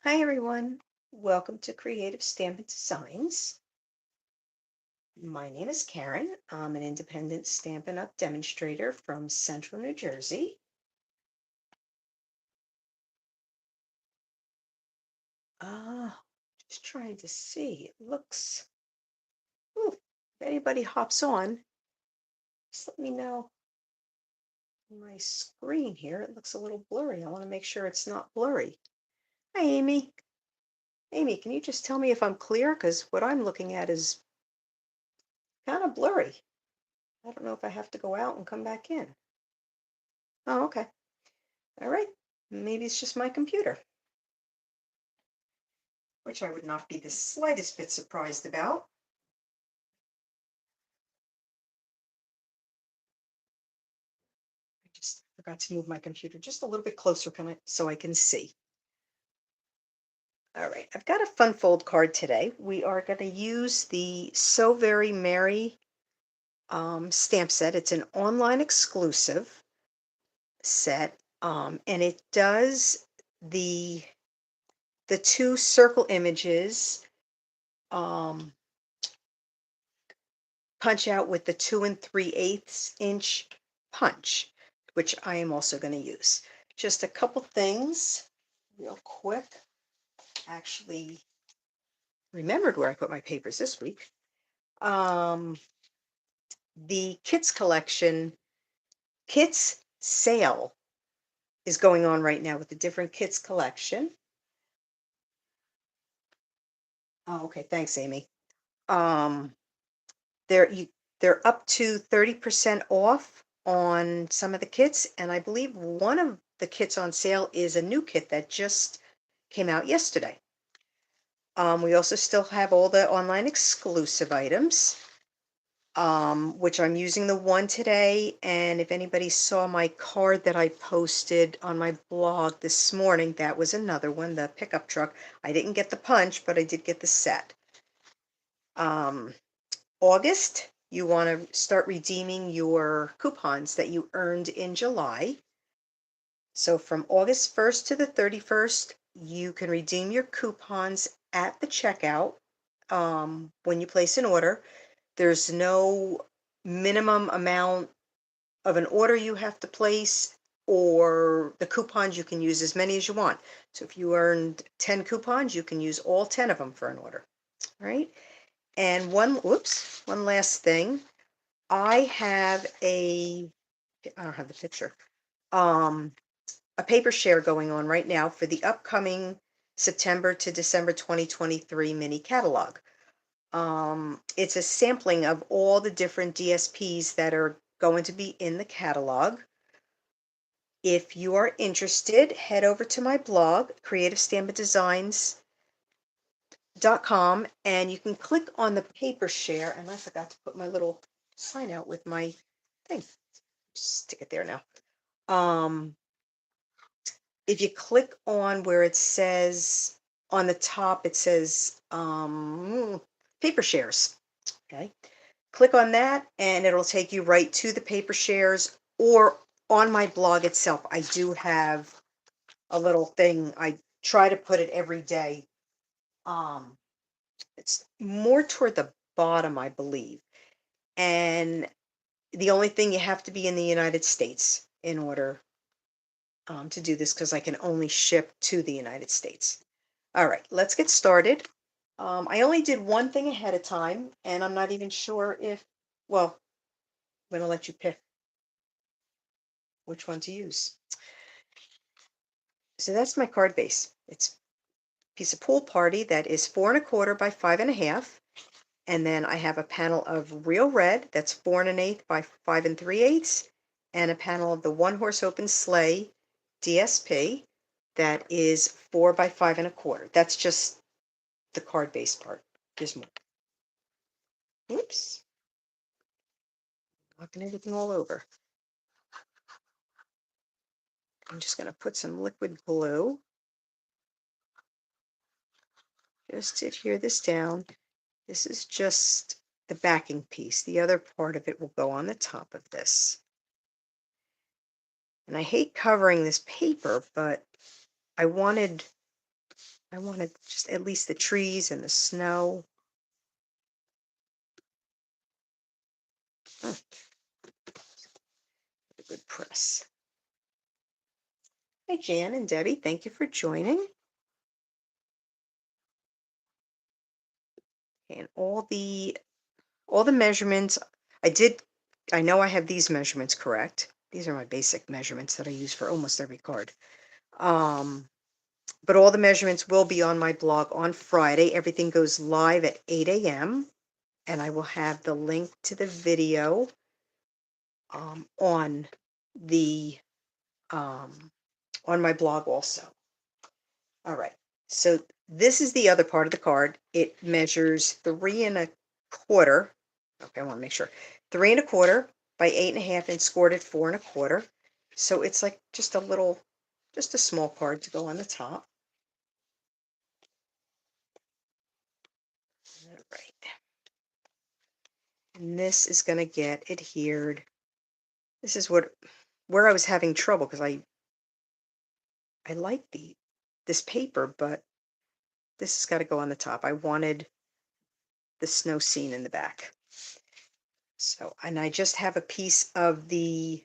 Hi everyone, welcome to Creative Stampin' Designs. My name is Karen. I'm an independent Stampin' Up! Demonstrator from Central New Jersey. Ah, just trying to see. It looks, ooh, if anybody hops on, just let me know. My screen here, it looks a little blurry. I want to make sure it's not blurry. Hi, Amy. Amy, can you just tell me if I'm clear? Because what I'm looking at is kind of blurry. I don't know if I have to go out and come back in. Oh, okay. All right. Maybe it's just my computer, which I would not be the slightest bit surprised about. I just forgot to move my computer just a little bit closer so I can see. All right, I've got a fun fold card today. We are going to use the So Very Merry stamp set. It's an online exclusive set, and it does the the two circle images um, punch out with the 2 3/8 inch punch, which I am also going to use. Just a couple things real quick. Actually remembered where I put my papers this week. Um, the Kits collection, Kits sale is going on right now with the different Kits collection. Oh, okay. Thanks, Amy. Um, they're you, they're up to 30% off on some of the kits, and I believe one of the kits on sale is a new kit that just came out yesterday. We also still have all the online exclusive items, which I'm using the one today. And if anybody saw my card that I posted on my blog this morning, that was another one, the pickup truck. I didn't get the punch, but I did get the set. Um, August, you want to start redeeming your coupons that you earned in July. So from August 1st to the 31st, you can redeem your coupons at the checkout when you place an order. There's no minimum amount of an order you have to place, or the coupons you can use as many as you want. So if you earned 10 coupons, you can use all 10 of them for an order. All right. And one last thing. I have I don't have the picture. Um, a paper share going on right now for the upcoming September to December 2023 mini catalog. It's a sampling of all the different DSPs that are going to be in the catalog. If you are interested, head over to my blog, creativestampindesigns.com, and you can click on the paper share. And I forgot to put my little sign out with my thing. Stick it there now. If you click on where it says on the top, it says paper shares. Okay. Click on that and it'll take you right to the paper shares, or on my blog itself. I do have a little thing. I try to put it every day. Um, it's more toward the bottom, I believe. And the only thing, you have to be in the United States in order to do this, because I can only ship to the United States. All right, let's get started. I only did one thing ahead of time, and I'm not even sure if, well, I'm going to let you pick which one to use. So that's my card base. It's a piece of Pool Party that is 4 1/4 by 5 1/2. And then I have a panel of Real Red that's 4 1/8 by 5 3/8, and a panel of the One Horse Open Sleigh DSP that is 4 by 5 1/4. That's just the card base part. There's more. Oops, knocking everything all over. I'm just going to put some liquid glue just to adhere this down. This is just the backing piece. The other part of it will go on the top of this. And I hate covering this paper, but I wanted I wanted just at least the trees and the snow. Oh, a good press. Hey, Jan and Debbie, thank you for joining. And all the measurements, I know I have these measurements correct. These are my basic measurements that I use for almost every card. Um, but all the measurements will be on my blog on Friday. Everything goes live at 8 a.m. And I will have the link to the video on the on my blog also. All right. So this is the other part of the card. It measures 3 1/4. Okay, I want to make sure. 3 1/4 by 8 1/2 and scored at 4 1/4. So it's like just a small card to go on the top. All right. And this is going to get adhered. This is where I was having trouble because I like this paper, but this has got to go on the top. I wanted the snow scene in the back. So, and I just have a piece of the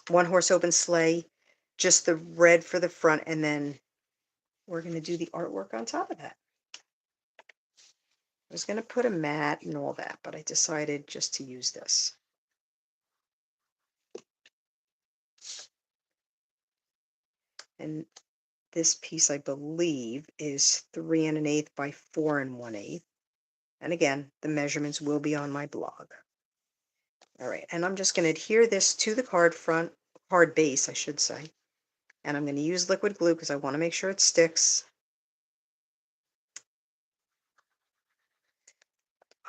one horse open sleigh, just the red for the front, and then we're going to do the artwork on top of that. I was going to put a mat and all that, but I decided just to use this. And this piece, I believe, is 3 1/8 by 4 1/8. And again, the measurements will be on my blog. All right, and I'm just going to adhere this to the card base, I should say. And I'm going to use liquid glue because I want to make sure it sticks.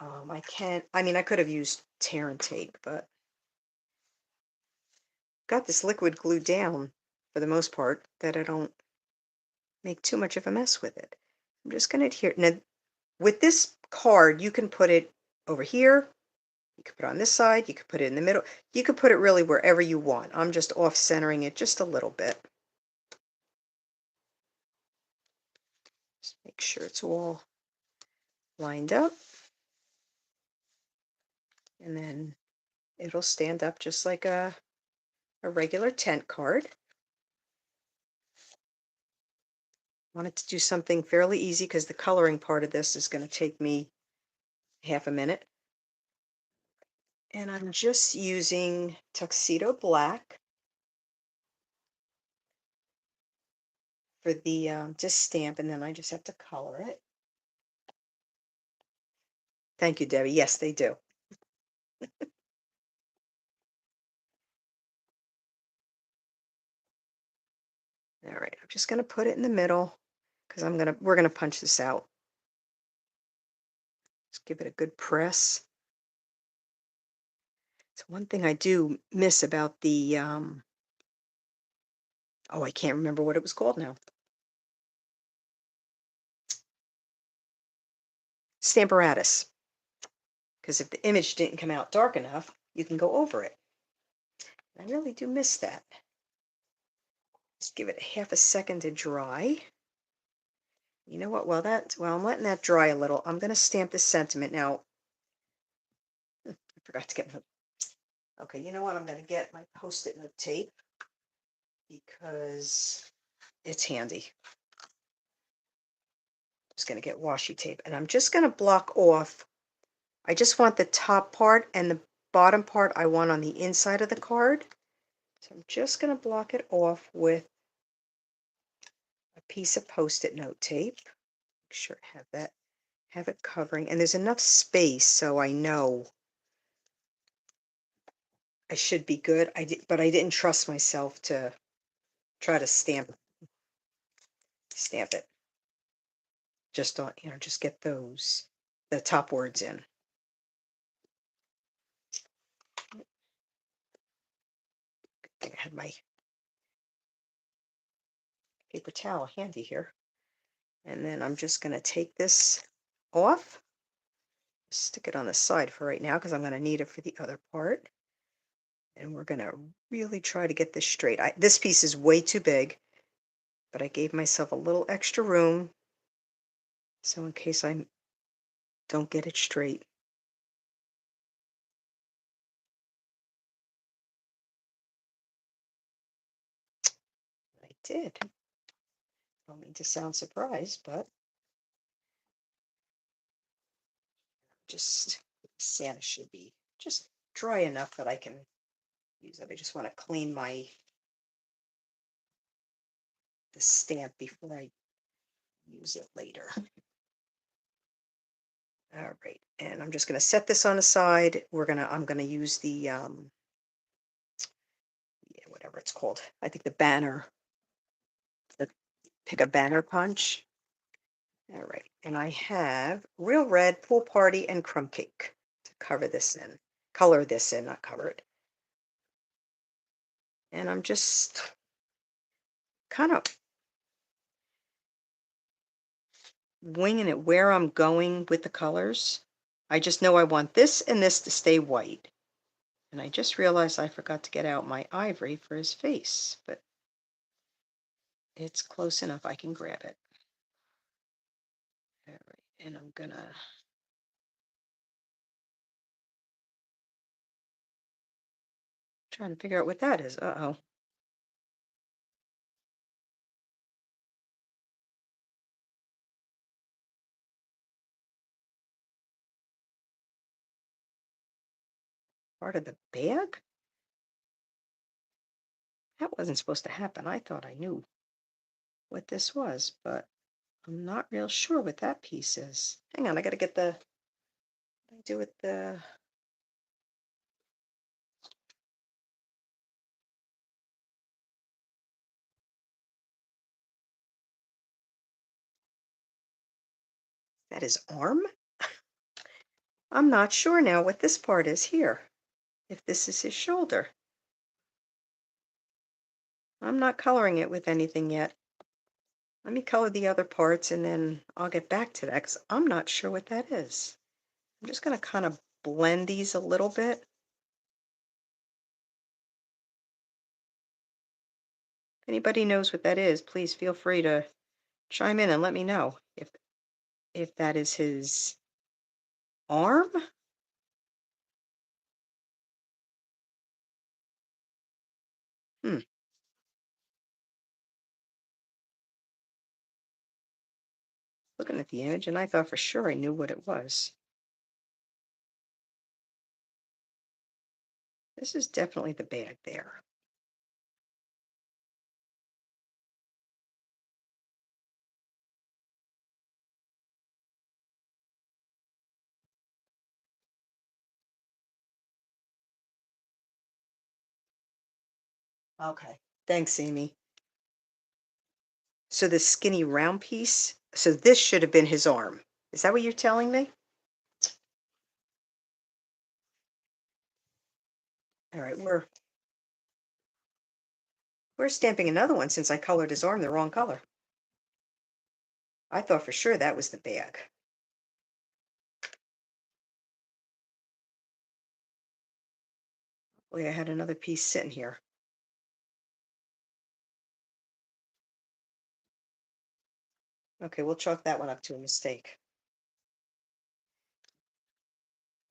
I could have used tear and tape, but got this liquid glue down for the most part that I don't make too much of a mess with it. I'm just going to adhere. Now, with this card, you can put it over here. You could put it on this side. You could put it in the middle. You could put it really wherever you want. I'm just off centering it just a little bit. Just make sure it's all lined up. And then it'll stand up just like a regular tent card. Wanted to do something fairly easy because the coloring part of this is going to take me half a minute. And I'm just using Tuxedo Black for the just stamp, and then I just have to color it. Thank you, Debbie. Yes, they do. All right, I'm just going to put it in the middle because we're going to punch this out. Just give it a good press. It's one thing I do miss about the oh, I can't remember what it was called now. Stamparatus. Because if the image didn't come out dark enough, you can go over it. I really do miss that. Just give it half a second to dry. You know what? While I'm letting that dry a little, I'm going to stamp the sentiment. Now, I forgot to get my, okay, you know what? I'm going to get my Post-it note tape because it's handy. I'm just going to get washi tape, and I'm just going to block off. I just want the top part and the bottom part I want on the inside of the card. So I'm just going to block it off with a piece of Post-it note tape. Make sure I have it covering, and there's enough space so I know I should be good. But I didn't trust myself to try to stamp it. Just on, just get the top words in. I had my paper towel handy here. And then I'm just going to take this off. Stick it on the side for right now because I'm going to need it for the other part. And we're going to really try to get this straight. This piece is way too big. but I gave myself a little extra room, so in case I don't get it straight. I did. Don't mean to sound surprised, but just Santa should be just dry enough that I can use it. I just want to clean the stamp before I use it later. All right, and I'm just going to set this on the side. I'm gonna use the yeah, whatever it's called. I think the banner, the pick a banner punch. All right, and I have Real Red, Pool Party, and Crumb Cake to color this in, not cover it. And I'm just kind of winging it where I'm going with the colors. I just know I want this and this to stay white. And I just realized I forgot to get out my ivory for his face, but it's close enough I can grab it. All right, and I'm gonna trying to figure out what that is. Uh-oh. Part of the bag? That wasn't supposed to happen. I thought I knew what this was, but I'm not real sure what that piece is. Hang on, I gotta get what do I do with the that is arm? I'm not sure now what this part is here. If this is his shoulder. I'm not coloring it with anything yet. Let me color the other parts and then I'll get back to that because I'm not sure what that is. I'm just going to kind of blend these a little bit. If anybody knows what that is, please feel free to chime in and let me know if that is his arm. Hmm. Looking at the image and I thought for sure I knew what it was. This is definitely the bag there. Okay. Thanks, Amy. So the skinny round piece, so this should have been his arm. Is that what you're telling me? All right, we're stamping another one since I colored his arm the wrong color. I thought for sure that was the bag. Boy, I had another piece sitting here. Okay, we'll chalk that one up to a mistake.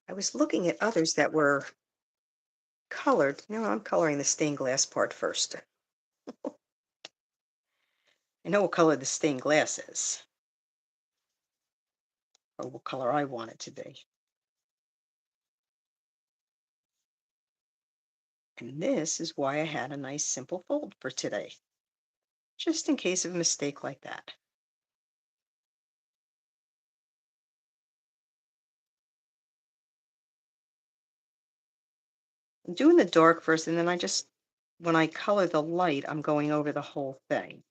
I was looking at others that were colored. No, I'm coloring the stained glass part first. I know what color the stained glass is, or what color I want it to be. And this is why I had a nice simple fold for today, just in case of a mistake like that. I'm doing the dark first, and then when I color the light, I'm going over the whole thing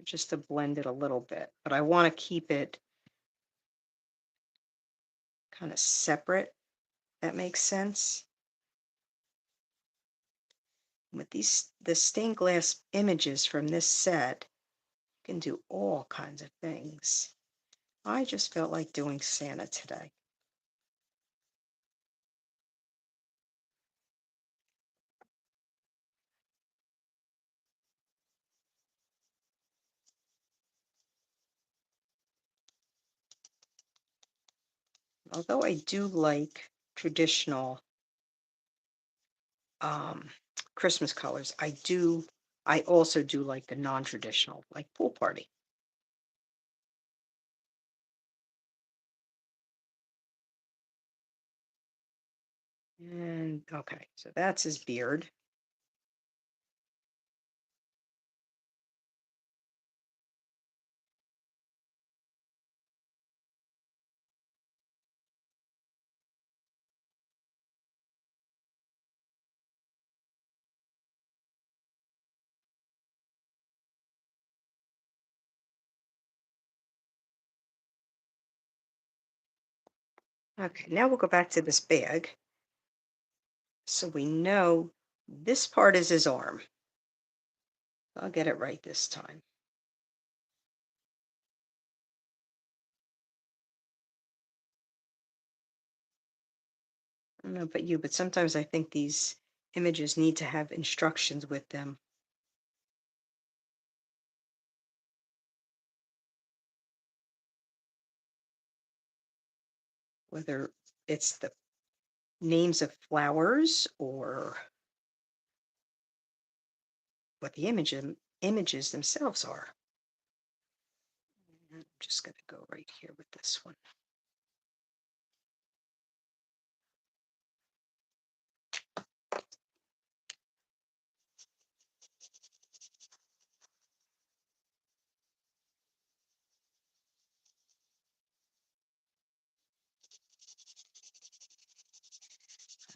just to blend it a little bit. But I want to keep it kind of separate. That makes sense. With the stained glass images from this set, you can do all kinds of things. I just felt like doing Santa today. Although I do like traditional um, Christmas colors, I also do like the non-traditional, like pool party. And okay, so that's his beard. Okay, now we'll go back to this bag. So we know this part is his arm. I'll get it right this time. I don't know about you, but sometimes I think these images need to have instructions with them, whether it's the names of flowers or what the images themselves are. I'm just going to go right here with this one.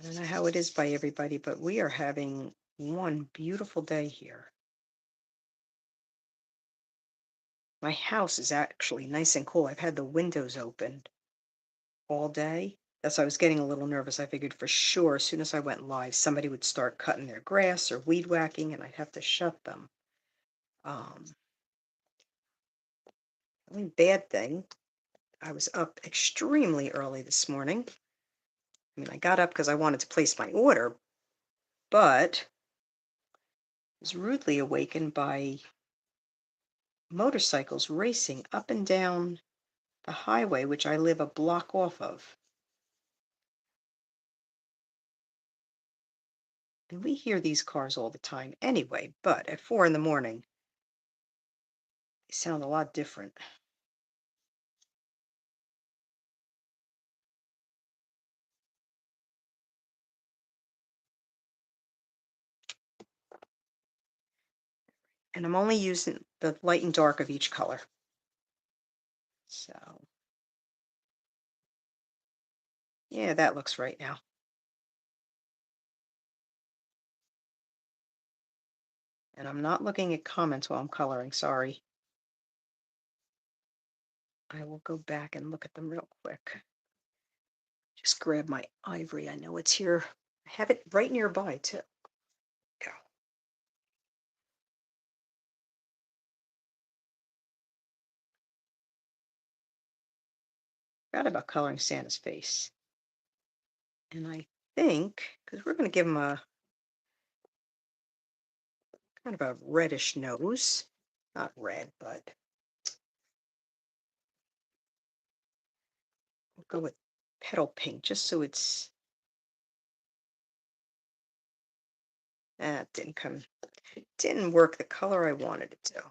I don't know how it is by everybody, but we are having one beautiful day here. My house is actually nice and cool. I've had the windows open all day. That's why I was getting a little nervous. I figured for sure as soon as I went live, somebody would start cutting their grass or weed whacking and I'd have to shut them. Um, only bad thing, I was up extremely early this morning. I mean, I got up because I wanted to place my order, but was rudely awakened by motorcycles racing up and down the highway, which I live a block off of. And we hear these cars all the time anyway, but at 4 in the morning, they sound a lot different. And I'm only using the light and dark of each color. So, yeah, that looks right now. And I'm not looking at comments while I'm coloring, sorry. I will go back and look at them real quick. Just grab my ivory. I know it's here. I have it right nearby, too. Go. Forgot about coloring Santa's face. And I think, because we're going to give him a kind of a reddish nose. Not red, but we'll go with petal pink just so it's didn't work the color I wanted it to.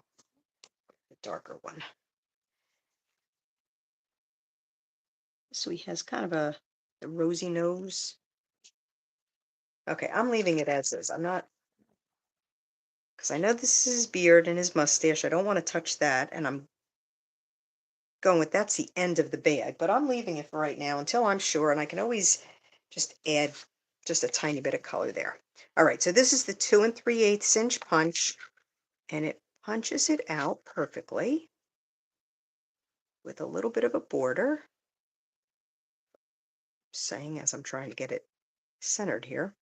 The darker one. So he has kind of a rosy nose. Okay, I'm leaving it as is. I'm not, because I know this is his beard and his mustache. I don't want to touch that, and I'm going with that's the end of the bag, but I'm leaving it for right now until I'm sure, and I can always just add just a tiny bit of color there. All right, so this is the 2 3/8 inch punch, and it punches it out perfectly with a little bit of a border, saying as I'm trying to get it centered here.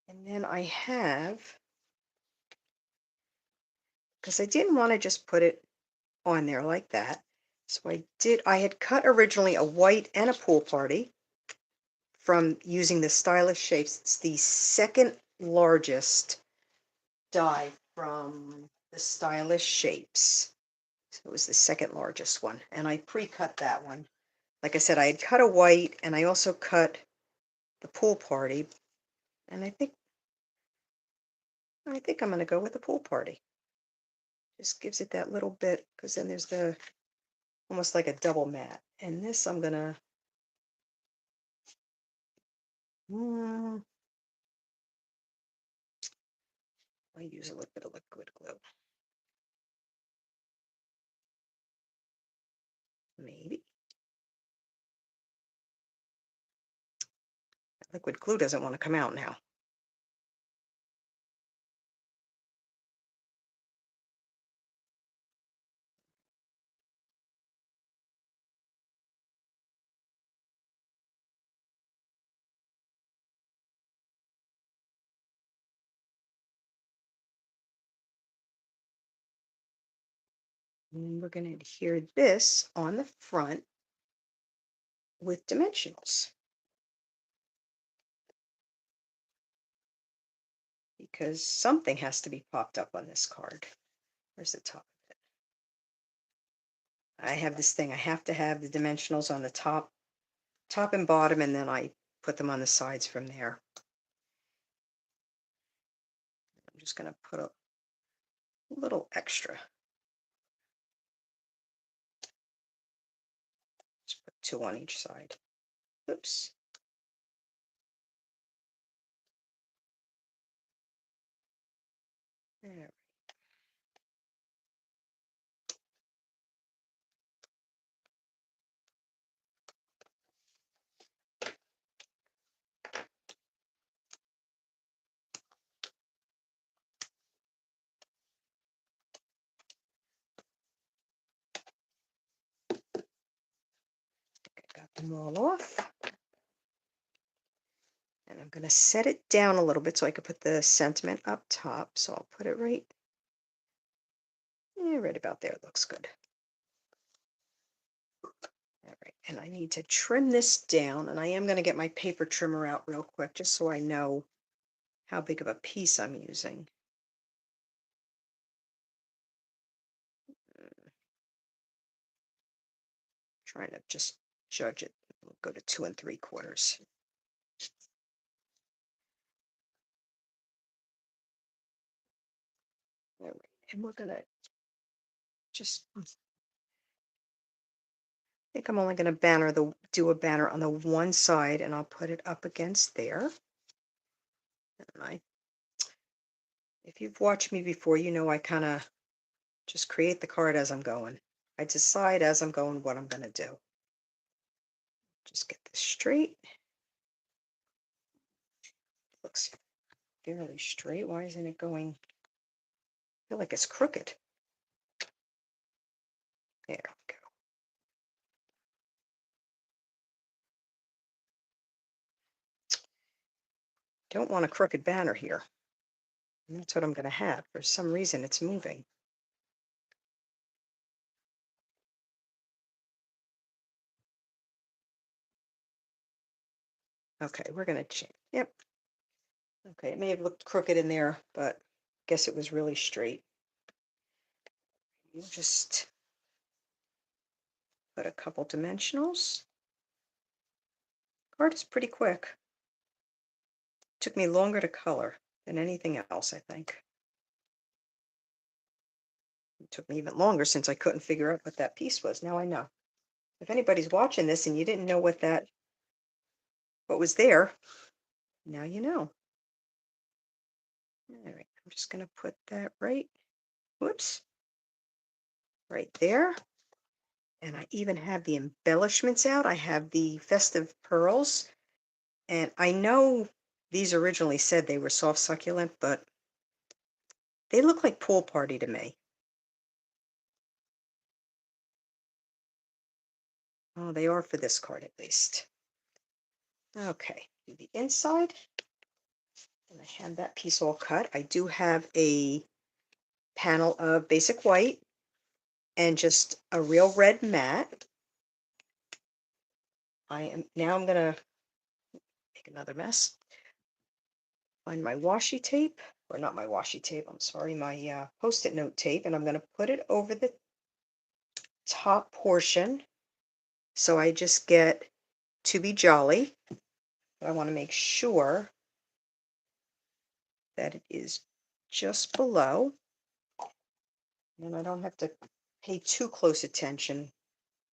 And then I have, because I didn't want to just put it on there like that. So I had cut originally a white and a pool party from using the Stylish Shapes. It's the second largest die from the Stylish Shapes. So it was the second largest one, and I pre-cut that one. Like I said, I had cut a white, and I also cut the pool party, and I think I'm going to go with the pool party. Just gives it that little bit, because then there's the almost like a double mat. And this I'm going to I use a little bit of liquid glue. Maybe. Liquid glue doesn't want to come out now. And we're going to adhere this on the front with dimensionals, because something has to be popped up on this card. Where's the top of it? I have this thing. I have to have the dimensionals on the top and bottom, and then I put them on the sides from there. I'm just going to put a little extra. Just put 2 on each side. Oops. There. I got them all off. And I'm going to set it down a little bit so I could put the sentiment up top. So I'll put it right about there. It looks good. All right, and I need to trim this down, and I am going to get my paper trimmer out real quick just so I know how big of a piece I'm using. Trying to just judge it. We'll go to 2 3/4. All right, and we're gonna just. I think I'm only going to do a banner on the one side, and I'll put it up against there. And if you've watched me before, you know I kind of just create the card as I'm going. I decide as I'm going what I'm going to do. Just get this straight. Looks fairly straight. Why isn't it going? I feel like it's crooked. There we go. Don't want a crooked banner here. And that's what I'm going to have. For some reason, it's moving. Okay, we're going to change. Yep. Okay, it may have looked crooked in there, but I guess it was really straight. You just put a couple dimensionals. Card is pretty quick. Took me longer to color than anything else, I think. It took me even longer since I couldn't figure out what that piece was. Now I know. If anybody's watching this and you didn't know what was there, now you know. All right, I'm just going to put that right there. And I even have the embellishments out. I have the festive pearls. And I know these originally said they were soft succulent, but they look like pool party to me. Oh, they are for this card at least. Okay, do the inside. And I have that piece all cut. I do have a panel of basic white and just a real red mat. I'm going to make another mess. Find my washi tape. or not my washi tape, I'm sorry, my Post-it note tape, and I'm going to put it over the top portion. So I just get To Be Jolly. But I want to make sure that it is just below, and I don't have to pay too close attention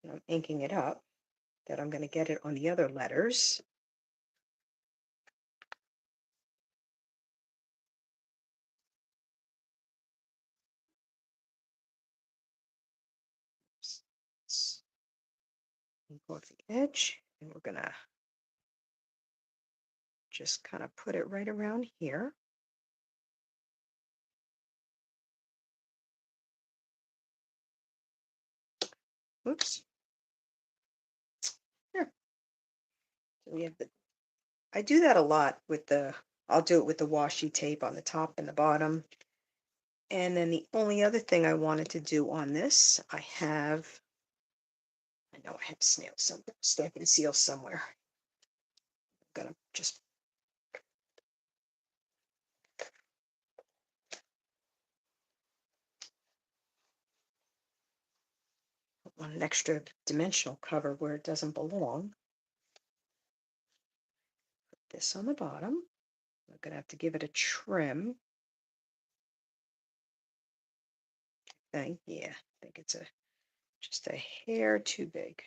when I'm inking it up, that I'm going to get it on the other letters. Let's go off the edge, and we're going to just kind of put it right around here. Oops. Here. So we have I do that a lot with I'll do it with the washi tape on the top and the bottom. And then the only other thing I wanted to do on this, I know I have Stampin' Seal somewhere. I'm gonna just put an extra dimensional cover where it doesn't belong. Put this on the bottom. I'm gonna have to give it a trim. Yeah, I think it's just a hair too big.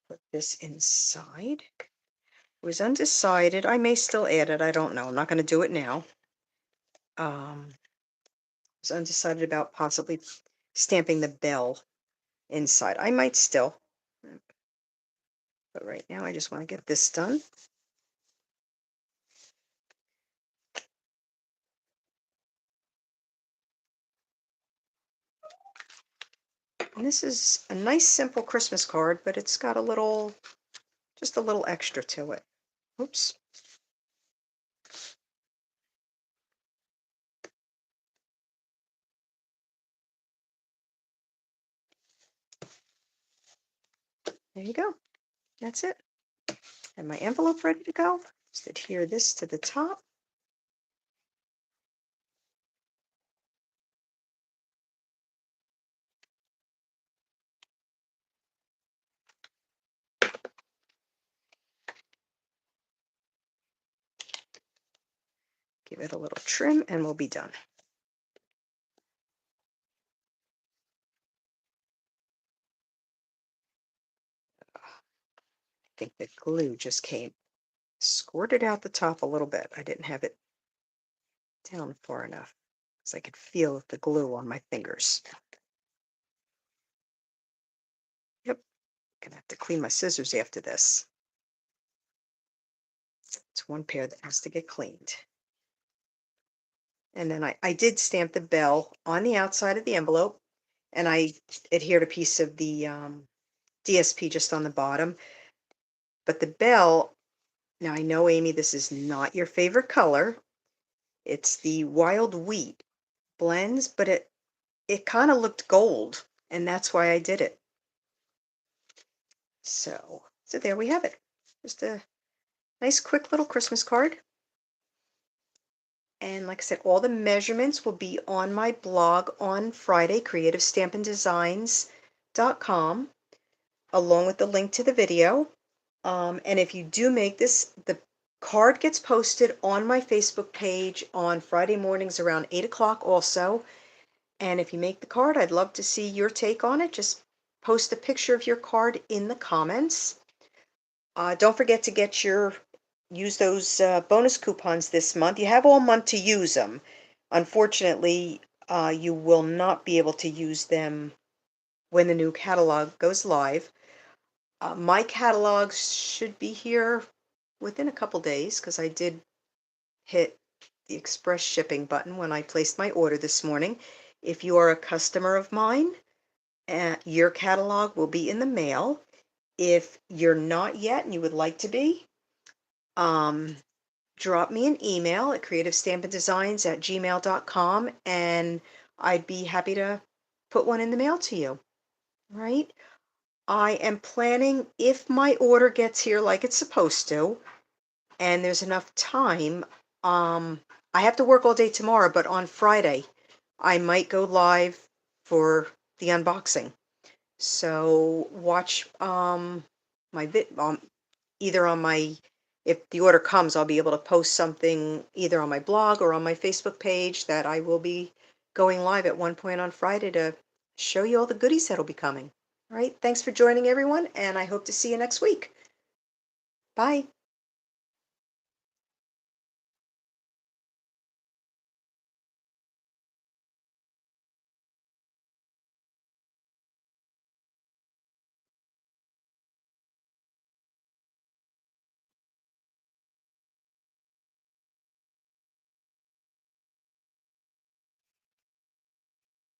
Put this inside. Was undecided. I may still add it. I don't know. I'm not going to do it now. Was undecided about possibly stamping the bell inside. I might still, but right now I just want to get this done. And this is a nice simple Christmas card, but it's got just a little extra to it. Oops. There you go. That's it. And my envelope ready to go. Just adhere this to the top. Give it a little trim and we'll be done. I think the glue just squirted out the top a little bit. I didn't have it down far enough because I could feel the glue on my fingers. Yep, gonna have to clean my scissors after this. It's one pair that has to get cleaned. And then I did stamp the bell on the outside of the envelope, and I adhered a piece of the DSP just on the bottom. But the bell, now I know, Amy, this is not your favorite color. It's the Wild Wheat blends, but it kind of looked gold, and that's why I did it. So there we have it. Just a nice, quick little Christmas card. And like I said, all the measurements will be on my blog on Friday, creativestampindesigns.com, along with the link to the video. And if you do make this, the card gets posted on my Facebook page on Friday mornings around 8 o'clock also. And if you make the card, I'd love to see your take on it. Just post a picture of your card in the comments. Don't forget to use those bonus coupons this month. You have all month to use them. Unfortunately, you will not be able to use them when the new catalog goes live. My catalog should be here within a couple days because I did hit the express shipping button when I placed my order this morning. If you are a customer of mine, your catalog will be in the mail. If you're not yet and you would like to be, drop me an email at creativestampindesigns@gmail.com, and I'd be happy to put one in the mail to you. right? I am planning, if my order gets here like it's supposed to, and there's enough time, um, I have to work all day tomorrow, but on Friday, I might go live for the unboxing. So watch my either on my, if the order comes, I'll be able to post something either on my blog or on my Facebook page that I will be going live at one point on Friday to show you all the goodies that'll be coming. All right, thanks for joining everyone, and I hope to see you next week. Bye.